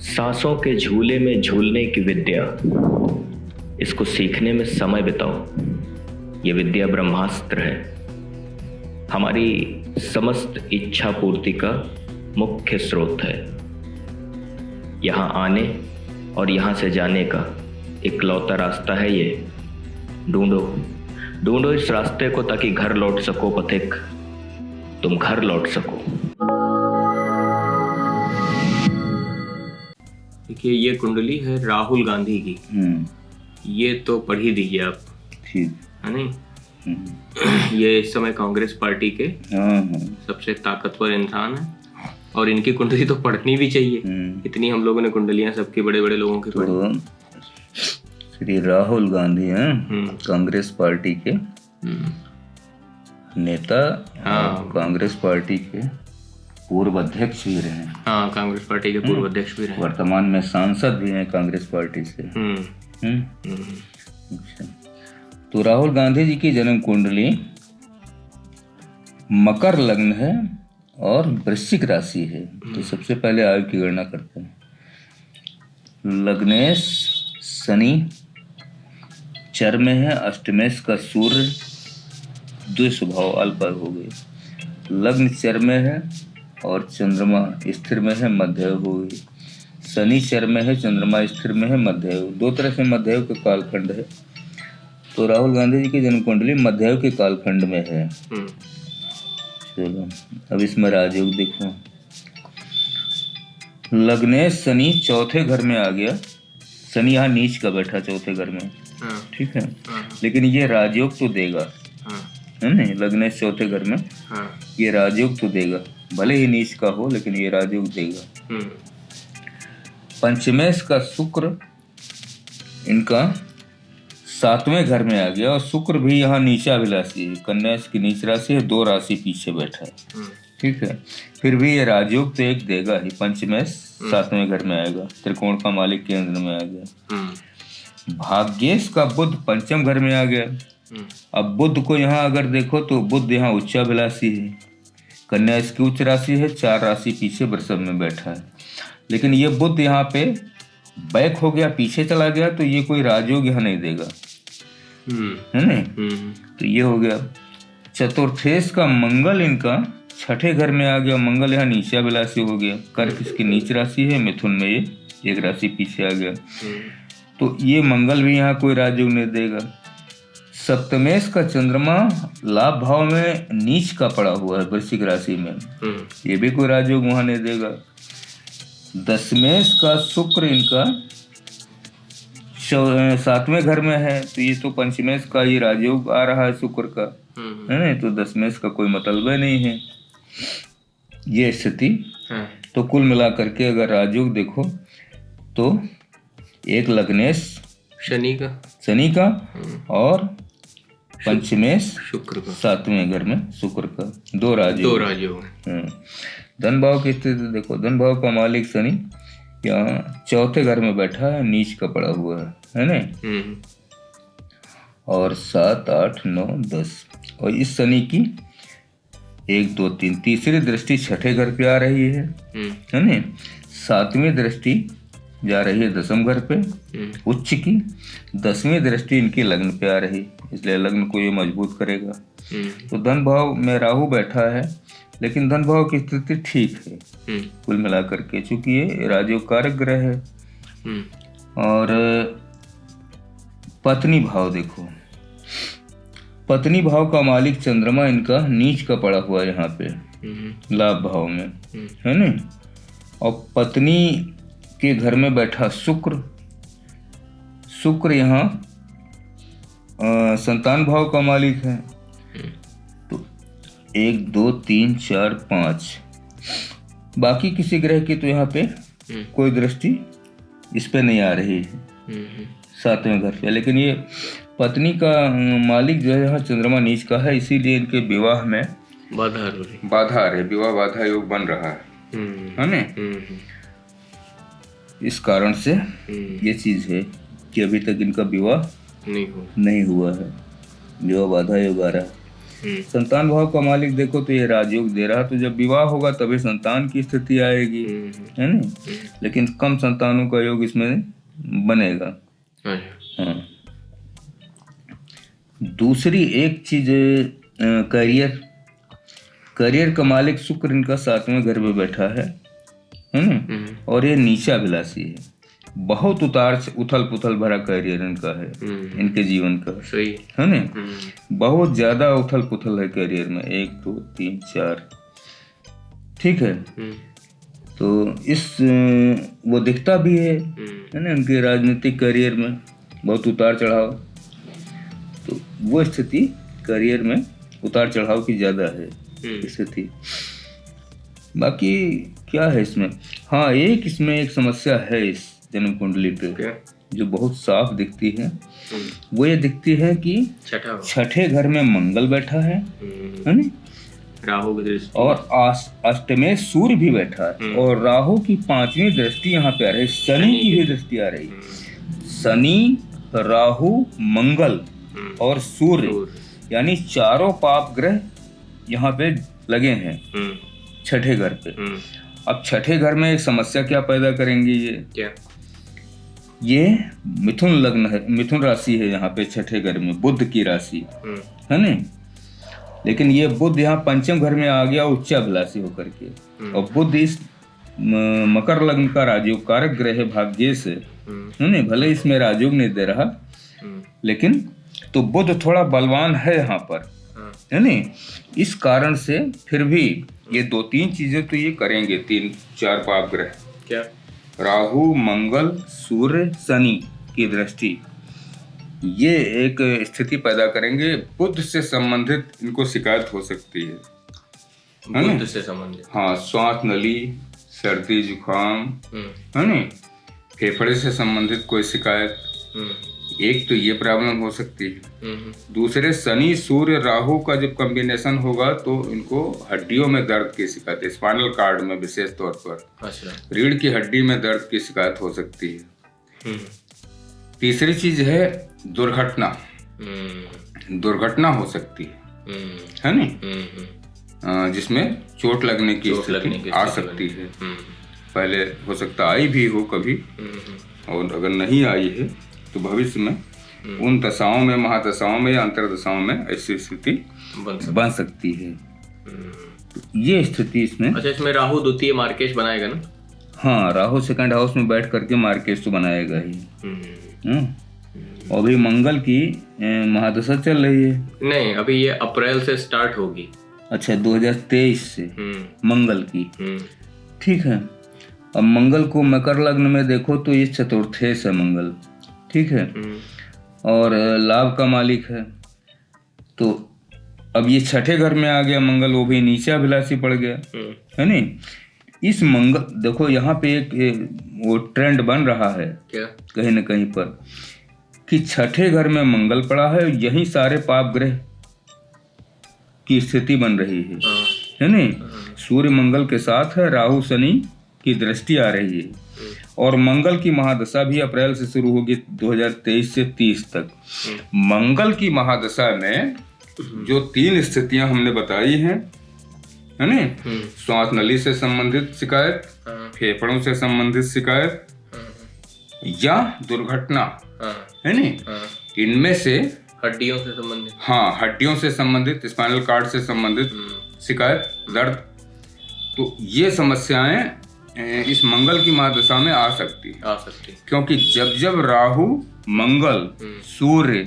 सांसों के झूले में झूलने की विद्या, इसको सीखने में समय बिताओ। ये विद्या ब्रह्मास्त्र है, हमारी समस्त इच्छा पूर्ति का मुख्य स्रोत है। यहाँ आने और यहाँ से जाने का इकलौता रास्ता है ये। ढूंढो ढूंढो इस रास्ते को, ताकि घर लौट सको पथिक, तुम घर लौट सको। देखिए, ये कुंडली है राहुल गांधी की। ये तो पढ़ ही दीजिए आप, ठीक है नहीं? ये इस समय कांग्रेस पार्टी के सबसे ताकतवर इंसान है, और इनकी कुंडली तो पढ़नी भी चाहिए। इतनी हम लोगों ने कुंडलियां सबके बड़े बड़े लोगों की पढ़ी। श्री राहुल गांधी हैं कांग्रेस पार्टी के नेता, कांग्रेस पार्टी के पूर्व अध्यक्ष भी रहे। हाँ, कांग्रेस पार्टी के पूर्व अध्यक्ष भी रहे। वर्तमान में सांसद भी हैं कांग्रेस पार्टी से। अच्छा, तो राहुल गांधी जी की जन्म कुंडली मकर लग्न है और वृश्चिक राशि है। तो सबसे पहले आयु की गणना करते हैं। लग्नेश शनि चर में है, अष्टमेश का सूर्य द्विस्वभाव अल्प हो गई। लग्न चर में है और चंद्रमा स्थिर में है, मध्ययोग हो गई। शनि चर में है, चंद्रमा स्थिर में है, मध्ययोग। दो तरह से मध्ययोग के कालखंड है। तो राहुल गांधी जी की जन्म कुंडली मध्ययोग के कालखंड में है। चलो, अब इसमें राजयोग देखो। लग्नेश शनि चौथे घर में आ गया। शनि यहाँ नीच का बैठा चौथे घर में, ठीक है। लेकिन ये राजयोग तो देगा, है नहीं? लग्नेश चौथे घर में, ये राजयोग तो देगा, भले ही नीच का हो, लेकिन ये राजयोग देगा। पंचमेश का शुक्र इनका सातवें घर में आ गया, और शुक्र भी यहाँ नीचाभिलाषी है। कन्या की नीच राशि है, 2 राशि पीछे बैठा है, ठीक है। फिर भी ये राजयोग तो एक देगा ही। पंचमेश सातवें घर में आएगा, त्रिकोण का मालिक केंद्र में आ गया। भाग्येश का बुध पंचम घर में आ गया। अब बुध को यहाँ अगर देखो तो बुध यहाँ उच्चाभिलाषी है, कन्या इसकी उच्च राशि है, 4 राशि पीछे वृषभ में बैठा है। लेकिन ये बुध यहाँ पे बैक हो गया, पीछे चला गया, तो ये कोई राजयोग यहाँ नहीं देगा, है नहीं? तो ये हो गया। चतुर्थेश का मंगल इनका छठे घर में आ गया। मंगल यहाँ नीचाभिलाषी हो गया। कर्क इसकी नीच राशि है, मिथुन में ये 1 राशि पीछे आ गया। तो ये मंगल भी यहाँ कोई राजयोग नहीं देगा। सप्तमेश का चंद्रमा लाभ भाव में नीच का पड़ा हुआ है वृश्चिक राशि में, ये भी कोई राजयोग वहां नहीं देगा। दशमेश का शुक्र इनका 7वें घर में है, तो ये तो पंचमेश का ही राजयोग आ रहा है शुक्र का, है नहीं? तो दशमेश का कोई मतलब नहीं है ये स्थिति। तो कुल मिलाकर के अगर राजयोग देखो तो एक लग्नेश शनि का और पंचमेश शुक्र का, 7वें घर में शुक्र का, 2 राजयोग। धन भाव की स्थिति देखो। धन भाव का मालिक शनि यहाँ चौथे घर में बैठा है, नीच का पड़ा हुआ है नहीं? और 7, 8, 9, 10, और इस शनि की 1, 2, 3 तीसरी दृष्टि छठे घर पे आ रही है नहीं? 7वीं दृष्टि जा रही है 10वें घर पे उच्च की। 10वीं दृष्टि इनकी लग्न पे आ रही, इसलिए लग्न को ये मजबूत करेगा। तो धन भाव में राहु बैठा है, लेकिन धन भाव की स्थिति ठीक है कुल मिलाकर के, चूंकि ये राजयोग कारक ग्रह है। और पत्नी भाव देखो। पत्नी भाव का मालिक चंद्रमा इनका नीच का पड़ा हुआ है यहाँ पे लाभ भाव में, है नहीं? और पत्नी के घर में बैठा शुक्र यहाँ संतान भाव का मालिक है। तो 1, 2, 3, 4, 5 बाकी किसी ग्रह की तो यहाँ पे कोई दृष्टि इस पे नहीं आ रही है 7वें घर पे। लेकिन ये पत्नी का मालिक जो है यहाँ चंद्रमा नीच का है, इसीलिए इनके विवाह में बाधा आ रही, विवाह बाधा योग बन रहा है ना? इस कारण से ये चीज है कि अभी तक इनका विवाह नहीं हुआ है, विवाह बाधा योग आ रहा है। संतान भाव का मालिक देखो तो ये राजयोग दे रहा, तो जब विवाह होगा तभी संतान की स्थिति आएगी, है ना। लेकिन कम संतानों का योग इसमें बनेगा। हाँ, दूसरी एक चीज करियर का मालिक शुक्र इनका 7वें घर में बैठा है ना, और ये नीचाभिलाषी है। बहुत उथल पुथल भरा करियर इनका है, इनके जीवन का, सही है ना। बहुत ज्यादा उथल पुथल है करियर में, 1 2 3 4, ठीक है। तो इस वो दिखता भी है ना, उनके राजनीतिक करियर में बहुत उतार चढ़ाव, तो वो स्थिति करियर में उतार चढ़ाव की ज्यादा है स्थिति। बाकी क्या है इसमें, हाँ इसमें एक समस्या है इस जन्म कुंडली पे जो बहुत साफ दिखती है। वो ये दिखती है कि छठे घर में मंगल बैठा है ना, राहु की दृष्टि, और अष्टमें सूर्य भी बैठा है, और राहु की 5वीं दृष्टि यहाँ पे आ रही है, शनि की भी दृष्टि आ रही है। शनि, राहु, मंगल और सूर्य, यानी चारों पाप ग्रह यहाँ पे लगे हैं छठे घर पे। अब छठे घर में एक समस्या क्या पैदा करेंगे ये मिथुन लग्न है, मिथुन राशि है यहाँ पे छठे घर में, बुध की राशि है ना। लेकिन ये बुध यहाँ पंचम घर में आ गया उच्चाभिलाषी होकर के, और बुध इस मकर लग्न का राजयोग कारक ग्रह है भाग्य से, है ना। भले इसमें राजयोग नहीं दे रहा, लेकिन तो बुध थोड़ा बलवान है यहाँ पर, है ना। इस कारण से फिर भी ये 2-3 चीजें तो ये करेंगे, 3-4 पाप ग्रह, क्या राहु, मंगल, सूर्य, शनि की दृष्टि, ये एक स्थिति पैदा करेंगे। बुध से संबंधित इनको शिकायत हो सकती है, बुध से संबंधित, हाँ, श्वास नली, सर्दी जुकाम, है ना, फेफड़े से संबंधित कोई शिकायत, एक तो ये प्रॉब्लम हो सकती है। दूसरे शनि सूर्य राहु का जब कॉम्बिनेशन होगा तो इनको हड्डियों में दर्द की शिकायत, स्पाइनल कार्ड में विशेष तौर पर रीढ़ की हड्डी में दर्द की शिकायत हो सकती है। तीसरी चीज है दुर्घटना हो सकती है ना, जिसमें चोट लगने की स्थिति आ सकती है। पहले हो सकता आई भी हो कभी, और अगर नहीं आई है तो भविष्य में उन दशाओं में, महादशाओं में या अंतरदशाओं में ऐसी स्थिति बन सकती है। ये स्थिति इसमें, अच्छा, इसमें राहु द्वितीय मार्केश बनाएगा ना? हाँ, राहु सेकंड हाउस में बैठ करके मार्केश तो बनाएगा ही। और भी मंगल की महादशा चल रही है। नहीं, अभी ये अप्रैल से स्टार्ट होगी। अच्छा, 2023 से मंगल की, ठीक है। अब मंगल को मकर लग्न में देखो तो ये चतुर्थेश है मंगल, ठीक है, और लाभ का मालिक है। तो अब ये छठे घर में आ गया मंगल, वो भी नीचाभिलाषी पड़ गया, है नहीं। इस मंगल देखो यहाँ पे एक वो ट्रेंड बन रहा है क्या? कहीं न कहीं पर, कि छठे घर में मंगल पड़ा है, यही सारे पाप ग्रह की स्थिति बन रही है नहीं। सूर्य मंगल के साथ है, राहु शनि की दृष्टि आ रही है, और मंगल की महादशा भी अप्रैल से शुरू होगी 2023 से 30 तक। मंगल की महादशा में जो 3 स्थितियां हमने बताई हैं, है ना, श्वास नली से संबंधित शिकायत, फेफड़ों से संबंधित शिकायत या दुर्घटना, है ना, इनमें से हड्डियों से संबंधित, हाँ, हड्डियों से संबंधित, स्पाइनल कार्ड से संबंधित शिकायत, दर्द, तो ये समस्याएं इस मंगल की महादशा में आ सकती क्योंकि जब राहु, मंगल, सूर्य,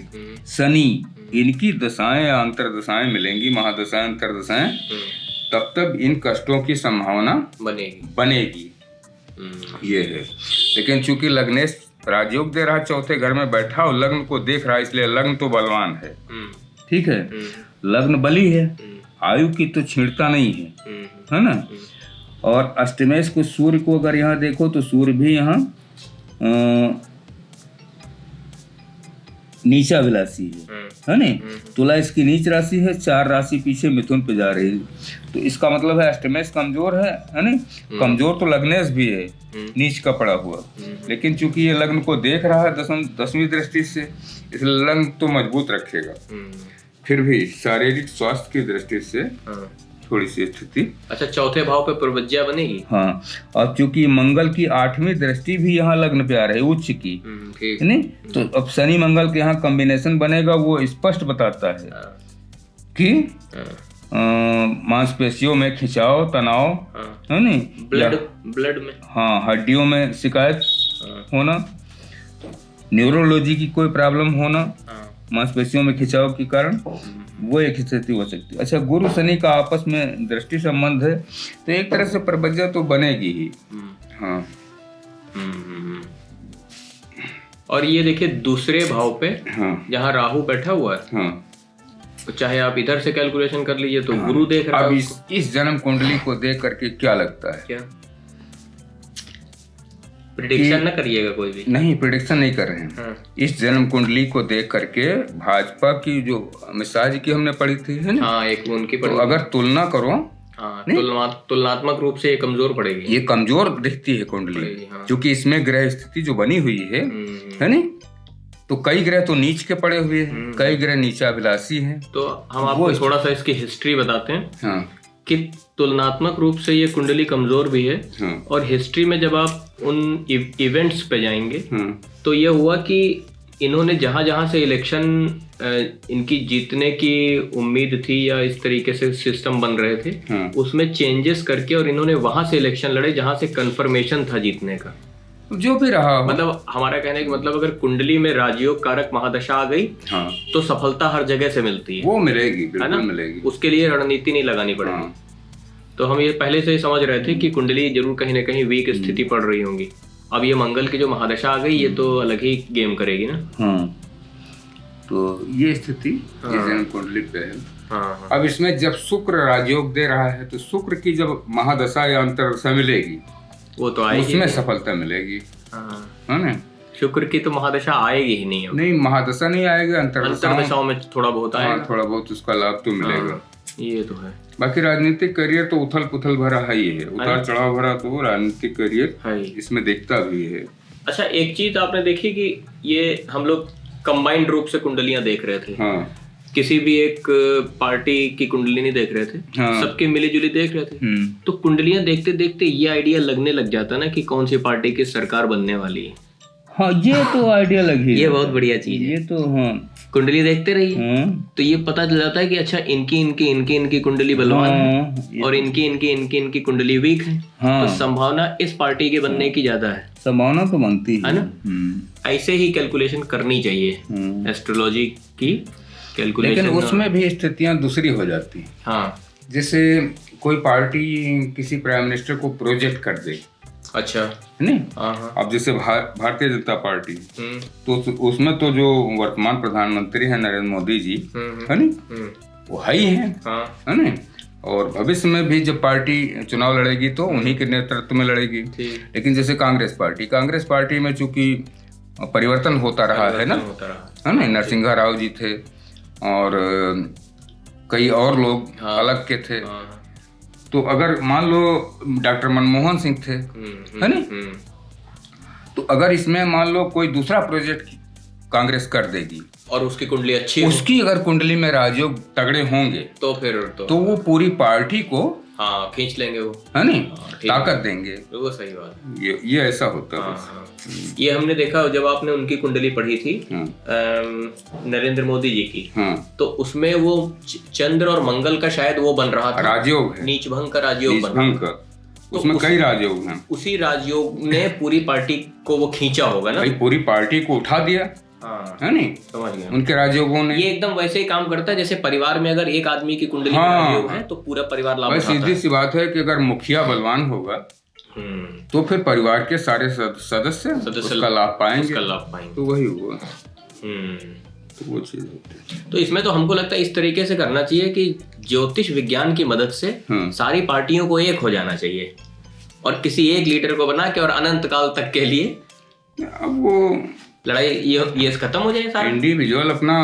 शनि, इनकी दशाएं या अंतरदशाएं मिलेंगी, महादशाएं, अंतरदशाएं, तब इन कष्टों की संभावना बनेगी। ये है। लेकिन चूंकि लग्नेश राजयोग दे रहा, चौथे घर में बैठा और लग्न को देख रहा, इसलिए लग्न तो बलवान है, ठीक है, लग्न बली है, आयु की तो छींटता नहीं है ना। और अष्टमेश को सूर्य को अगर यहाँ देखो तो सूर्य भी यहाँ नीचाभिलाषी है ना। तुला इसकी नीच राशि है, 4 राशि पीछे मिथुन पे जा रही है, तो इसका मतलब है अष्टमेश कमजोर है ना। कमजोर तो लग्नेश भी है, नीच का पड़ा हुआ, लेकिन चूंकि ये लग्न को देख रहा है 10वीं दृष्टि से, इसलिए लग्न तो मजबूत रखेगा। फिर भी शारीरिक स्वास्थ्य की दृष्टि से थोड़ी सी स्थिति। अच्छा, चौथे भाव पे प्रवज्या बनेगी। हाँ, और चूंकि मंगल की 8वीं दृष्टि भी यहाँ लग्न पे आ रही है, उच्च की, ठीक नहीं तो अब शनि मंगल के यहाँ कॉम्बिनेशन बनेगा, वो स्पष्ट बताता है कि मांसपेशियों में खिंचाव, तनाव, है नहीं, ब्लड में, हाँ, हड्डियों में शिकायत होना, न्यूरोलॉजी की कोई प्रॉब्लम होना, मांसपेशियों में खिंचाव के कारण, वो एक स्थिति हो सकती है। अच्छा, गुरु शनि का आपस में दृष्टि संबंध है, तो एक तरह से प्रवज्या तो बनेगी ही। हाँ। और ये देखिए दूसरे भाव पे, हाँ, जहाँ राहु बैठा हुआ है, हाँ, तो चाहे आप इधर से कैलकुलेशन कर लीजिए तो हाँ, गुरु देख रहा है। अब इस जन्म कुंडली को देख करके क्या लगता है? क्या प्रेडिक्शन न करिएगा कोई भी? नहीं, प्रेडिक्शन नहीं कर रहे हैं। हाँ। इस जन्म कुंडली को देख करके भाजपा की जो अमित शाह जी की हमने पढ़ी थी, है ना, हाँ, एक उनकी पढ़ी, तो अगर तुलना करो, हाँ, तुलनात्मक रूप से ये कमजोर पड़ेगी, ये कमजोर दिखती है कुंडली, क्योंकि इसमें ग्रह स्थिति जो बनी हुई है नहीं, तो कई ग्रह तो नीच के पड़े हुए हैं, कई ग्रह नीचाभिलाषी हैं। तो हम आपको थोड़ा सा इसकी हिस्ट्री बताते हैं। हाँ। कि तुलनात्मक रूप से ये कुंडली कमजोर भी है। हाँ। और हिस्ट्री में जब आप उन इवेंट्स पे जाएंगे, हाँ, तो ये हुआ कि इन्होंने जहां जहां से इलेक्शन इनकी जीतने की उम्मीद थी या इस तरीके से सिस्टम बन रहे थे, हाँ, उसमें चेंजेस करके और इन्होंने वहां से इलेक्शन लड़े जहां से कंफर्मेशन था जीतने का, जो भी रहा। मतलब हमारा कहने का मतलब अगर कुंडली में राजयोग कारक महादशा आ गई, हाँ, तो सफलता हर जगह से मिलती है, वो मिलेगी, बिल्कुल मिलेगी, उसके लिए रणनीति नहीं लगानी पड़ेगी। हाँ। तो हम ये पहले से ही समझ रहे थे कि कुंडली जरूर कहीं ना कहीं वीक स्थिति पड़ रही होंगी। अब ये मंगल की जो महादशा आ गई, ये तो अलग ही गेम करेगी ना। हाँ। तो ये स्थिति हाँ, कुंडली पे है। हाँ। अब इसमें जब शुक्र राजयोग दे रहा है, तो शुक्र की जब महादशा या अंतर्दशा मिलेगी, वो तो आएगी, उसमें सफलता मिलेगी। हाँ, है ना। शुक्र की तो महादशा आएगी ही नहीं। नहीं, महादशा नहीं आएगी, अंतर्दशाओं में थोड़ा बहुत आएगा। हाँ, थोड़ा बहुत उसका लाभ तो मिलेगा। हाँ, ये तो है। बाकी राजनीतिक करियर तो उथल पुथल भरा है ही है, उतार चढ़ाव भरा, तो राजनीतिक करियर इसमें दिखता भी है। अच्छा, एक चीज आपने देखी कि ये हम लोग कंबाइंड रूप से कुंडलियां देख रहे थे। हाँ। किसी भी एक पार्टी की कुंडली नहीं देख रहे थे। हाँ। सबके मिली जुली देख रहे थे। तो कुंडलियां देखते देखते ये आइडिया लगने लग जाता ना कि कौन सी पार्टी की सरकार बनने वाली है। हाँ, ये तो आइडिया लगी, ये बहुत बढ़िया चीज है। ये तो हाँ, कुंडली देखते रहिए, तो ये पता चल जाता है कि अच्छा इनकी कुंडली बलवान है और इनकी कुंडली वीक है। हाँ। तो संभावना इस पार्टी के बनने की ज्यादा है, संभावना तो बनती है ना। ऐसे ही कैलकुलेशन करनी चाहिए एस्ट्रोलॉजी की कैलकुलेशन। लेकिन उसमें भी स्थितियां दूसरी हो जाती हैं। हाँ। जैसे कोई पार्टी किसी प्राइम मिनिस्टर को प्रोजेक्ट कर दे, अच्छा, नहीं, अब जैसे भारतीय जनता पार्टी, तो उसमें तो जो वर्तमान प्रधानमंत्री है नरेंद्र मोदी जी, है नहीं, वो है ही है, है नहीं। और भविष्य में भी जब पार्टी चुनाव लड़ेगी तो उन्हीं के नेतृत्व में लड़ेगी। लेकिन जैसे कांग्रेस पार्टी में चूंकि परिवर्तन होता रहा है ना, है ना, नरसिंहा राव जी थे और कई और लोग अलग के थे। तो अगर मान लो डॉक्टर मनमोहन सिंह थे, है नहीं, तो अगर इसमें मान लो कोई दूसरा प्रोजेक्ट कांग्रेस कर देगी और उसकी कुंडली अच्छी, उसकी अगर कुंडली में राजयोग तगड़े होंगे तो फिर तो वो पूरी पार्टी को हाँ खींच लेंगे, वो है नहीं, ताकत देंगे। वो सही बात है, ये ऐसा होता है। हाँ। ये हमने देखा जब आपने उनकी कुंडली पढ़ी थी नरेंद्र मोदी जी की, तो उसमें वो चंद्र और मंगल का शायद वो बन रहा था, राजयोग है, नीच भंग का राजयोग बन, उसमें कई राजयोग हैं। उसी राजयोग ने पूरी पार्टी को वो खींचा होगा ना, पूरी पार्टी को उठा दिया, है नहीं, समझ गया। उनके राजयोगों ने ये एकदम वैसे ही काम करता है जैसे परिवार में अगर एक आदमी की कुंडली में राजयोग है तो पूरा परिवार लाभ उठाता है। सीधी सी बात है कि अगर मुखिया बलवान होगा तो फिर परिवार के सारे सदस्य उसका लाभ पाएंगे, तो वही हुआ। तो वो चीज होती है। तो इसमें तो हमको लगता है इस तरीके से करना चाहिए कि ज्योतिष विज्ञान की मदद से सारी पार्टियों को एक हो जाना चाहिए और किसी एक लीडर को बना के और अनंत काल तक के लिए अब वो लड़ाई ये खत्म हो जाए सारी। इंडिविजुअल अपना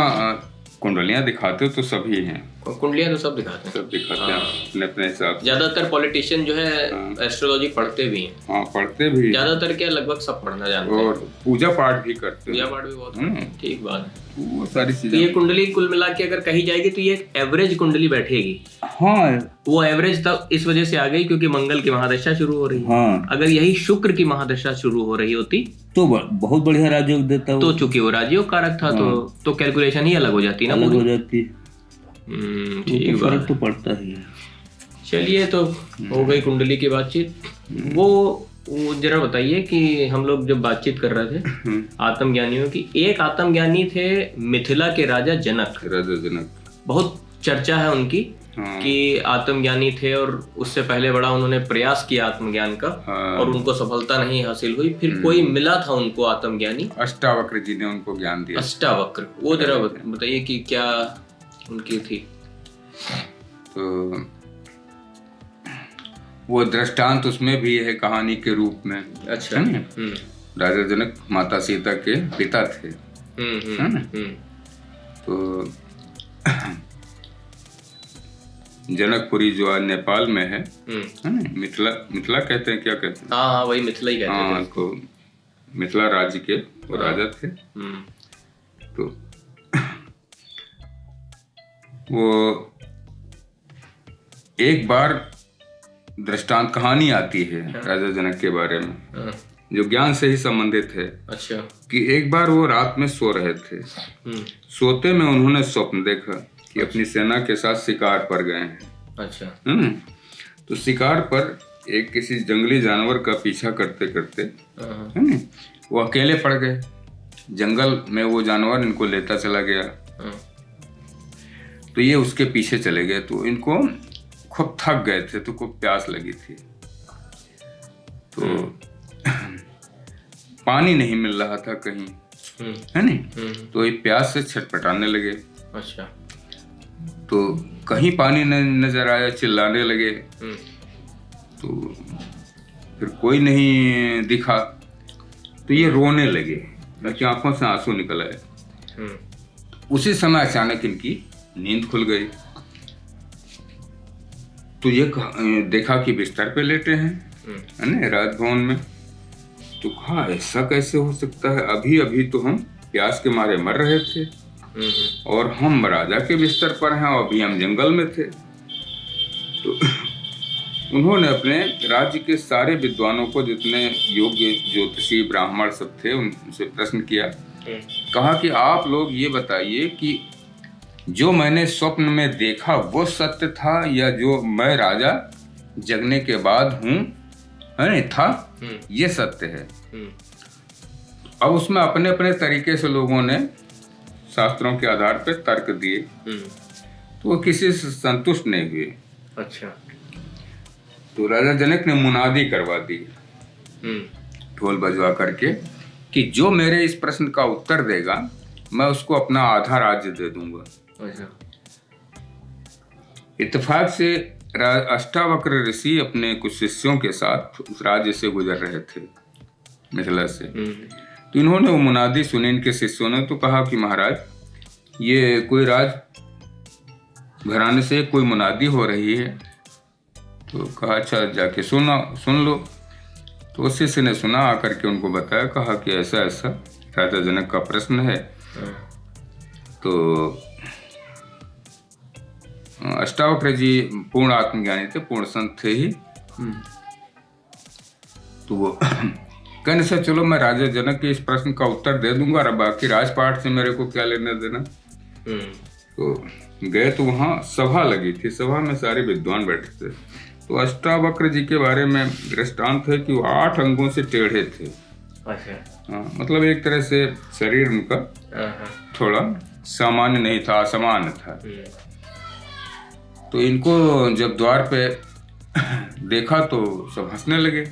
कुंडलियां दिखाते तो सभी हैं। कुंडलियां तो सब दिखाते हैं, अपने अपने हिसाब से। ज्यादातर पॉलिटिशियन जो है एस्ट्रोलॉजी पढ़ते भी हैं। हाँ, पढ़ते भी, ज्यादातर क्या लगभग सब पढ़ना जानते हैं, और पूजा पाठ भी करते हैं। पूजा पाठ भी बहुत ठीक बात है, वो सारी तो चीजें। ये कुंडली कुल मिला के अगर कही जाएगी तो ये एक एवरेज कुंडली बैठेगी। हाँ, वो एवरेज तब इस वजह से आ गई क्योंकि मंगल की महादशा शुरू हो रही है। हाँ, अगर यही शुक्र की महादशा शुरू हो रही होती तो बहुत बढ़िया राजयोग देता तो चूंकि वो राजयोग कारक था तो कैलकुलेशन ही अलग हो जाती ना, अलग हो जाती। ठीक फर्क बात। तो पड़ता ही है। चलिए, तो हो गई कुंडली की बातचीत। वो जरा बताइए कि हम लोग जब बातचीत कर रहे थे आत्मज्ञानियों की, एक आत्मज्ञानी थे मिथिला के राजा जनक। बहुत चर्चा है उनकी कि आत्मज्ञानी थे और उससे पहले बड़ा उन्होंने प्रयास किया आत्मज्ञान का और उनको सफलता नहीं हासिल हुई। फिर कोई मिला था उनको आत्मज्ञानी, अष्टावक्र जी ने उनको ज्ञान दिया। अष्टावक्र, वो जरा बताइए कि क्या उनकी थी। तो वो दृष्टांत उसमें भी है कहानी के रूप में। अच्छा। राजा जनक माता सीता के पिता थे, है ना? तो जनकपुरी जो आज नेपाल में है ना, मिथिला कहते हैं, क्या कहते हैं? हाँ, वही मिथिला ही कहते हैं। हाँ, तो मिथिला राज्य के वो राजा थे। तो वो एक बार दृष्टांत कहानी आती है राजा जनक के बारे में जो ज्ञान से ही संबंधित है। अच्छा। कि एक बार वो रात में सो रहे थे, सोते में उन्होंने स्वप्न देखा कि अपनी सेना के साथ शिकार पर गए हैं। अच्छा। तो शिकार पर एक किसी जंगली जानवर का पीछा करते करते है ना, वो अकेले पड़ गए। जंगल में वो जानवर इनको लेता चला गया, तो ये उसके पीछे चले गए। तो इनको खूब थक गए थे, तो खूब प्यास लगी थी, तो पानी नहीं मिल रहा था कहीं, है नहीं? तो ये प्यास से छटपटाने लगे। अच्छा। तो कहीं पानी नहीं नजर आया, चिल्लाने लगे। तो फिर कोई नहीं दिखा, तो ये रोने लगे, उनकी आंखों से आंसू निकल आए। उसी समय अचानक इनकी नींद खुल गई। तो ये देखा कि बिस्तर पे लेटे हैं, है ना, राजभवन में। तो कहा ऐसा कैसे हो सकता है, अभी अभी तो हम प्यास के मारे मर रहे थे और हम राजा के बिस्तर पर हैं और अभी हम जंगल में थे। तो उन्होंने अपने राज्य के सारे विद्वानों को, जितने योग्य ज्योतिषी ब्राह्मण सब थे, उनसे प्रश्न किया। कहा कि आप लोग ये बताइए कि जो मैंने स्वप्न में देखा वो सत्य था या जो मैं राजा जगने के बाद हूँ, है था, ये सत्य है। अब उसमें अपने अपने तरीके से लोगों ने शास्त्रों के आधार पर तर्क दिए, तो वो किसी से संतुष्ट नहीं हुए। अच्छा। तो राजा जनक ने मुनादी करवा दी ढोल बजवा करके कि जो मेरे इस प्रश्न का उत्तर देगा मैं उसको अपना आधा राज्य दे दूंगा। अच्छा। इत्तेफाक से अष्टावक्र ऋषि अपने कुछ शिष्यों के साथ उस राज्य से गुजर रहे थे, मिथिला से। तो इन्होंने वो मुनादी सुनी, इनके शिष्यों ने। तो कहा कि महाराज, ये कोई राज घराने से कोई मुनादी हो रही है। तो कहा अच्छा, जाके सुन लो। तो उस शिष्य ने सुना, आकर के उनको बताया, कहा कि ऐसा ऐसा राजा जनक का प्रश्न है। तो अष्टावक्र जी पूर्ण आत्मज्ञानी थे, पूर्ण संत थे ही। तो वो कहने से चलो मैं राजा जनक के इस प्रश्न का उत्तर दे दूंगा और बाकी राजपाट से मेरे को क्या लेना देना। तो गए तो वहाँ सभा लगी थी, सभा में सारे विद्वान बैठे थे। तो अष्टावक्र जी के बारे में दृष्टांत है कि वो 8 अंगों से टेढ़े थे। अच्छा। हाँ, मतलब एक तरह से शरीर उनका थोड़ा सामान्य नहीं था, असामान्य था। तो इनको जब द्वार पे देखा तो सब हंसने लगे,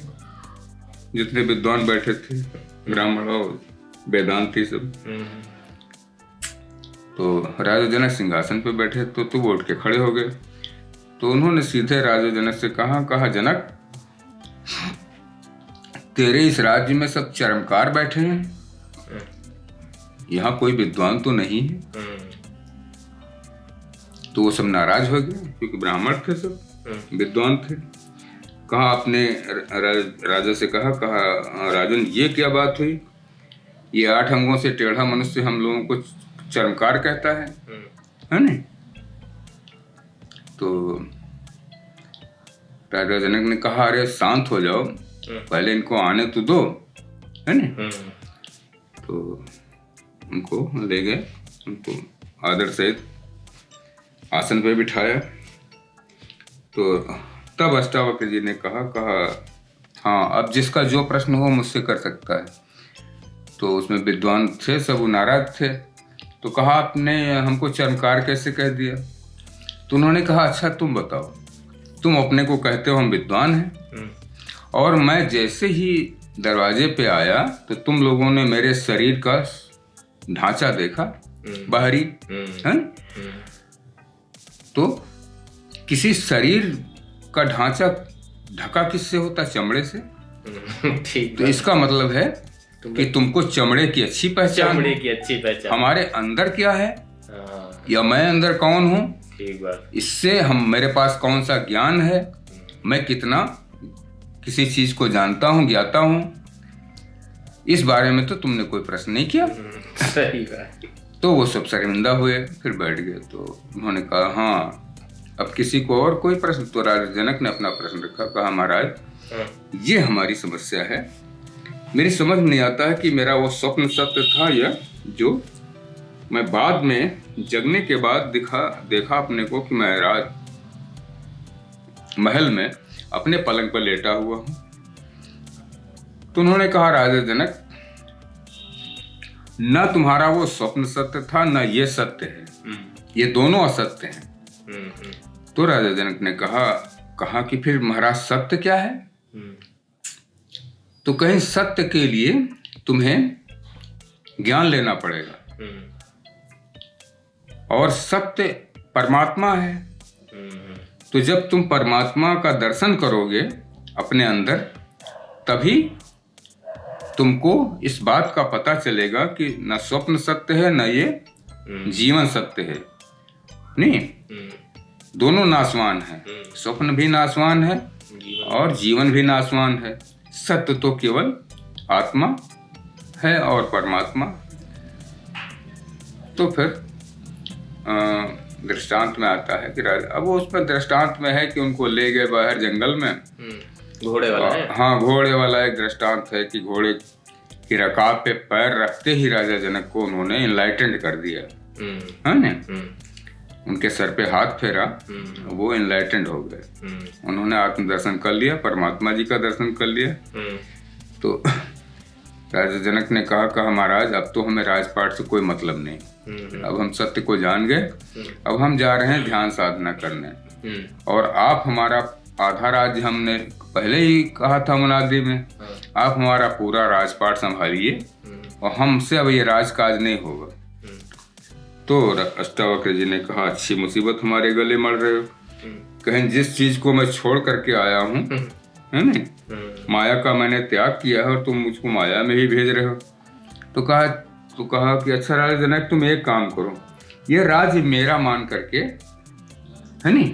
जितने विद्वान बैठे थे, ब्राह्मण और वेदांती सब। तो राजा जनक सिंहासन पे बैठे तो वो उठ के खड़े हो गए। तो उन्होंने सीधे राजा जनक से कहा जनक, तेरे इस राज्य में सब चरमकार बैठे हैं, यहाँ कोई विद्वान तो नहीं है। तो वो सब नाराज हो गए, क्योंकि ब्राह्मण थे, सब विद्वान थे। कहा आपने राजा से कहा राजन ये क्या बात हुई, ये 8 अंगों से टेढ़ा मनुष्य हम लोगों को चर्मकार कहता है ना। तो राजा जनक ने कहा अरे शांत हो जाओ, पहले इनको आने तो दो, है ना। तो उनको ले गए, उनको आदर सहित आसन पे बिठाया। तो तब अष्टावक्र जी ने कहा हाँ अब जिसका जो प्रश्न हो मुझसे कर सकता है। तो उसमें विद्वान थे, सब नाराज थे। तो कहा आपने हमको चर्मकार कैसे कह दिया। तो उन्होंने कहा अच्छा तुम बताओ, तुम अपने को कहते हो हम विद्वान हैं, और मैं जैसे ही दरवाजे पे आया तो तुम लोगों ने मेरे शरीर का ढांचा देखा बाहरी, है। तो किसी शरीर का ढांचा ढका किससे होता, चमड़े से। तो इसका मतलब है कि तुमको चमड़े की अच्छी पहचान, हमारे अंदर क्या है या मैं अंदर कौन हूँ, इससे मेरे पास कौन सा ज्ञान है, मैं कितना किसी चीज को जानता हूँ, ज्ञाता हूँ, इस बारे में तो तुमने कोई प्रश्न नहीं किया। सही बात। तो वो सब शर्मिंदा हुए, फिर बैठ गए। तो उन्होंने कहा हाँ अब किसी को और कोई प्रश्न। तो राजा जनक ने अपना प्रश्न रखा, कहा महाराज ये हमारी समस्या है, मेरी समझ नहीं आता है कि मेरा वो स्वप्न सत्य था या जो मैं बाद में जगने के बाद देखा अपने को कि मैं महल में अपने पलंग पर लेटा हुआ हूं। तो उन्होंने कहा राजा जनक न तुम्हारा वो स्वप्न सत्य था न ये सत्य है, ये दोनों असत्य हैं। तो राजा जनक ने कहा कि फिर महाराज सत्य क्या है। तो कहीं सत्य के लिए तुम्हें ज्ञान लेना पड़ेगा, और सत्य परमात्मा है। तो जब तुम परमात्मा का दर्शन करोगे अपने अंदर, तभी तुमको इस बात का पता चलेगा कि न स्वप्न सत्य है न ये जीवन सत्य है। नहीं, दोनों नाशवान है, स्वप्न भी नाशवान है और जीवन भी नाशवान है। सत्य तो केवल आत्मा है और परमात्मा। तो फिर दृष्टांत में आता है कि राजा, अब वो उसमें दृष्टांत में है कि उनको ले गए बाहर जंगल में, घोड़े वाला है। हाँ, घोड़े वाला एक दृष्टांत है कि घोड़े की रकाब पे पैर रखते ही राजा जनक को उन्होंने इनलाइटेंड कर दिया, है ना। उनके सर पे हाथ फेरा, वो इनलाइटेंड हो गए, उन्होंने आत्म दर्शन कर लिया, परमात्मा जी का दर्शन कर लिया। तो राजा जनक ने कहा महाराज अब तो हमें राजपाट से कोई मतलब नहीं, अब हम सत्य को जान गए, अब हम जा रहे हैं ध्यान साधना करने, और आप हमारा आधा राज्य, हमने पहले ही कहा था मुनादी में, आप हमारा पूरा राजपाट संभालिए और हमसे अब ये राजकाज नहीं होगा। तो अष्टावक्र जी ने कहा अच्छी मुसीबत हमारे गले मल रहे हो, कहीं जिस चीज को मैं छोड़ करके आया हूँ, है ना, माया का मैंने त्याग किया है और तुम मुझको माया में ही भेज रहे हो। तो कहा कि अच्छा राजा जनक तुम एक काम करो, ये राज्य मेरा मान करके, है नी,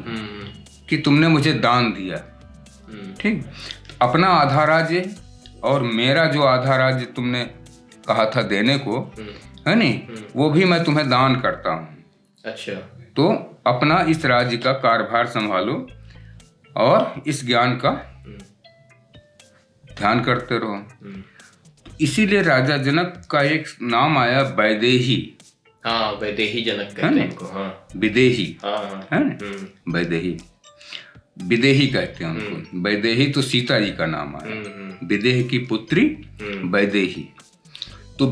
कि तुमने मुझे दान दिया, ठीक, तो अपना आधा राज्य और मेरा जो आधा राज्य तुमने कहा था देने को, है नी, वो भी मैं तुम्हें दान करता हूँ। अच्छा। तो अपना इस राज्य का कार्यभार संभालो और इस ज्ञान का ध्यान करते रहो। इसीलिए राजा जनक का एक नाम आया वैदेही। हाँ, वैदेही जनक कहते हैं इनको। हाँ, विदेही, हाँ, है ना, वैदेही, विदेही कहते हैं उनको। वैदेही तो सीता जी का नाम आया, विदेह की पुत्री वैदेही। तो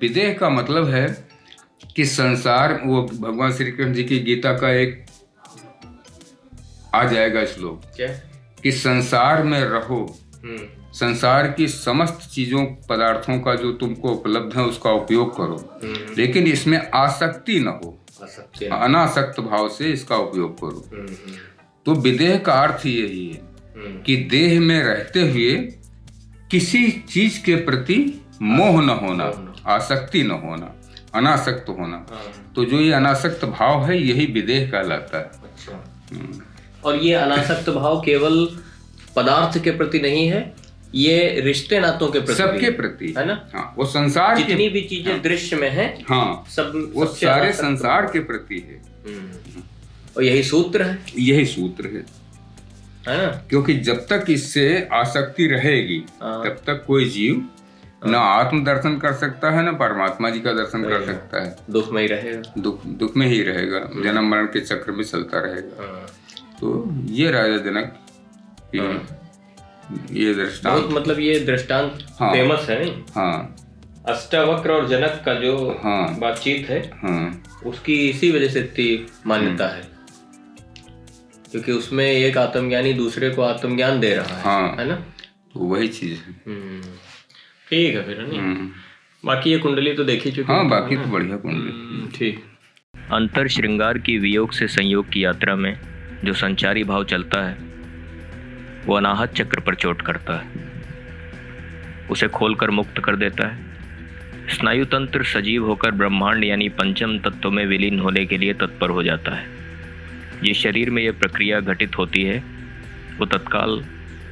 विदेह का मतलब है कि संसार, वो भगवान श्री कृष्ण जी की गीता का एक आ जाएगा श्लोक, क्या, कि संसार में रहो, संसार की समस्त चीजों पदार्थों का जो तुमको उपलब्ध है उसका उपयोग करो, लेकिन इसमें आसक्ति न हो, अनासक्त भाव से इसका उपयोग करो। तो विदेह का अर्थ यही है कि देह में रहते हुए किसी चीज के प्रति मोह न होना, आसक्ति न होना, अनासक्त होना। तो जो ये अनासक्त भाव है यही विदेह कहलाता है। अच्छा। और ये अनासक्त भाव केवल पदार्थ के प्रति नहीं है, ये रिश्ते नातों के प्रति, सबके प्रति है ना। हाँ, वो संसार जितनी भी चीजें दृश्य में है, हाँ, सब वो सारे संसार के प्रति है। और यही सूत्र है, यही सूत्र है ना। क्योंकि जब तक इससे आसक्ति रहेगी तब तक कोई जीव न आत्म दर्शन कर सकता है, न परमात्मा जी का दर्शन कर सकता है। दुख में ही रहेगा, दुख में ही रहेगा, जन्म मरण के चक्र में चलता रहेगा। तो ये राजा जनक ये दृष्टांत, बहुत मतलब ये दृष्टांत फेमस है नहीं। हाँ, अष्टावक्र और जनक का जो बातचीत है, उसकी इसी वजह से इतनी मान्यता है, क्योंकि उसमें एक आत्मज्ञानी दूसरे को आत्मज्ञान दे रहा है ना। तो वही चीज है। ठीक है फिर, नहीं बाकी ये कुंडली तो देखी चुकी। हाँ, बाकी तो बढ़िया कुंडली। ठीक। अंतर श्रृंगार की वियोग से संयोग की यात्रा में जो संचारी भाव चलता है वो अनाहत चक्र पर चोट करता है, उसे खोलकर मुक्त कर देता है। स्नायु तंत्र सजीव होकर ब्रह्मांड यानी पंचम तत्व में विलीन होने के लिए तत्पर हो जाता है। जिस शरीर में यह प्रक्रिया घटित होती है वो तत्काल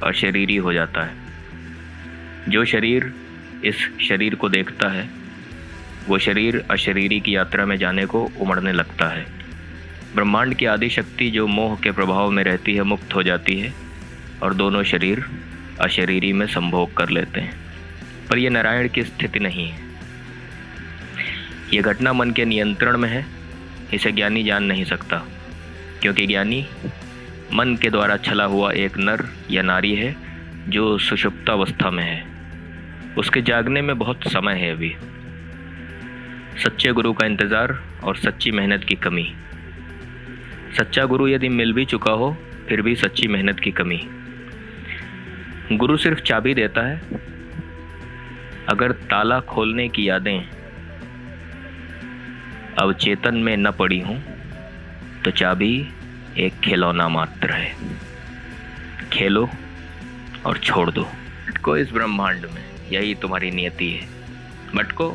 अशरीरी हो जाता है। जो शरीर इस शरीर को देखता है वो शरीर अशरीरी की यात्रा में जाने को उमड़ने लगता है। ब्रह्मांड की आदि शक्ति जो मोह के प्रभाव में रहती है मुक्त हो जाती है और दोनों शरीर अशरीरी में संभोग कर लेते हैं। पर यह नारायण की स्थिति नहीं है। यह घटना मन के नियंत्रण में है, इसे ज्ञानी जान नहीं सकता, क्योंकि ज्ञानी मन के द्वारा छला हुआ एक नर या नारी है जो सुषुप्तावस्था में है। उसके जागने में बहुत समय है अभी। सच्चे गुरु का इंतज़ार और सच्ची मेहनत की कमी। सच्चा गुरु यदि मिल भी चुका हो फिर भी सच्ची मेहनत की कमी। गुरु सिर्फ चाबी देता है, अगर ताला खोलने की यादें अब चेतन में न पड़ी हों तो चाबी एक खिलौना मात्र है। खेलो और छोड़ दो। भटको इस ब्रह्मांड में, यही तुम्हारी नियति है। भटको